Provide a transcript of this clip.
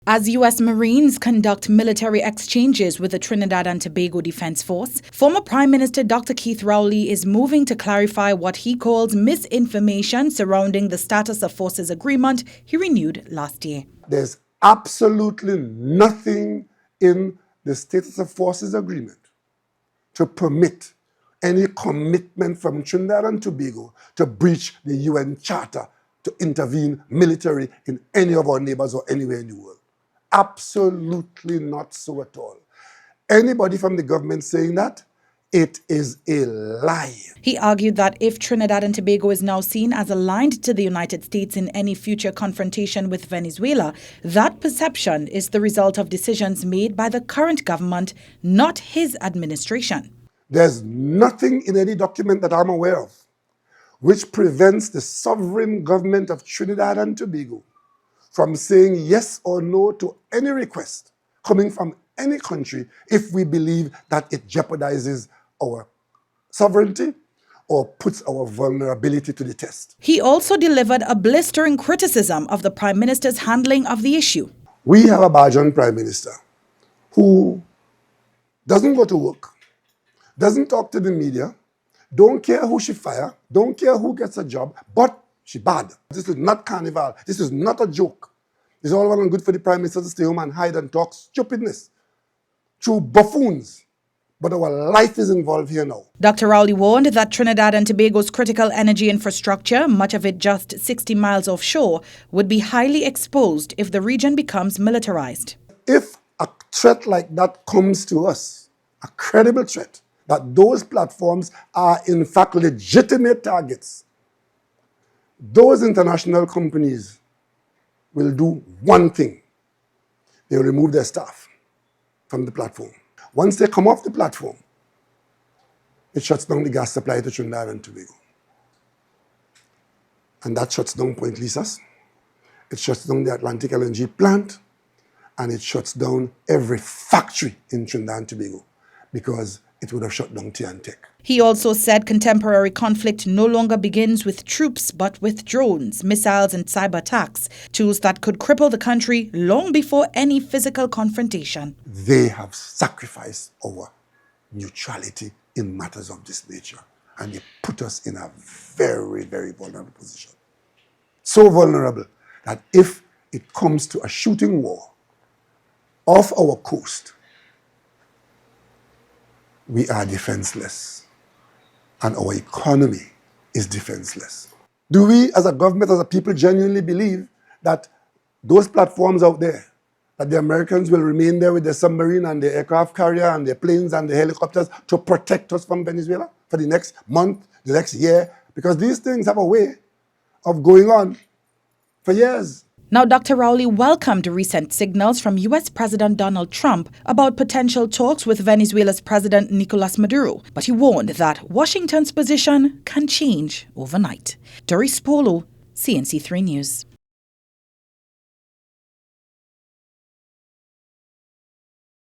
As U.S. Marines conduct military exchanges with the Trinidad and Tobago Defense Force, former Prime Minister Dr. Keith Rowley is moving to clarify what he calls misinformation surrounding the status of forces agreement he renewed last year. There's absolutely nothing in the status of forces agreement to permit any commitment from Trinidad and Tobago to breach the UN Charter to intervene military in any of our neighbors or anywhere in the world. Absolutely not so at all. Anybody from the government saying that, it is a lie. He argued that if Trinidad and Tobago is now seen as aligned to the United States in any future confrontation with Venezuela, that perception is the result of decisions made by the current government, not his administration. There's nothing in any document that I'm aware of which prevents the sovereign government of Trinidad and Tobago from saying yes or no to any request coming from any country if we believe that it jeopardizes our sovereignty or puts our vulnerability to the test. He also delivered a blistering criticism of the Prime Minister's handling of the issue. We have a Bajan Prime Minister who doesn't go to work, doesn't talk to the media, don't care who she fire, don't care who gets a job, but she bad. This is not carnival. This is not a joke. It's all well and good for the Prime Minister to stay home and hide and talk stupidness through buffoons. But our life is involved here now. Dr. Rowley warned that Trinidad and Tobago's critical energy infrastructure, much of it just 60 miles offshore, would be highly exposed if the region becomes militarized. If a threat like that comes to us, a credible threat, that those platforms are in fact legitimate targets, those international companies will do one thing. They will remove their staff from the platform. Once they come off the platform, it shuts down the gas supply to Trinidad and Tobago. And that shuts down Point Lisas. It shuts down the Atlantic LNG plant. And it shuts down every factory in Trinidad and Tobago because it would have shut down TNTech. He also said contemporary conflict no longer begins with troops but with drones, missiles and cyber attacks, tools that could cripple the country long before any physical confrontation. They have sacrificed our neutrality in matters of this nature, and they put us in a very, very vulnerable position. So vulnerable that if it comes to a shooting war off our coast, we are defenseless, and our economy is defenseless. Do we, as a government, as a people, genuinely believe that those platforms out there, that the Americans will remain there with their submarine and their aircraft carrier and their planes and their helicopters to protect us from Venezuela for the next month, the next year? Because these things have a way of going on for years. Now, Dr. Rowley welcomed recent signals from U.S. President Donald Trump about potential talks with Venezuela's President Nicolas Maduro, but he warned that Washington's position can change overnight. Doris Polo, CNC3 News.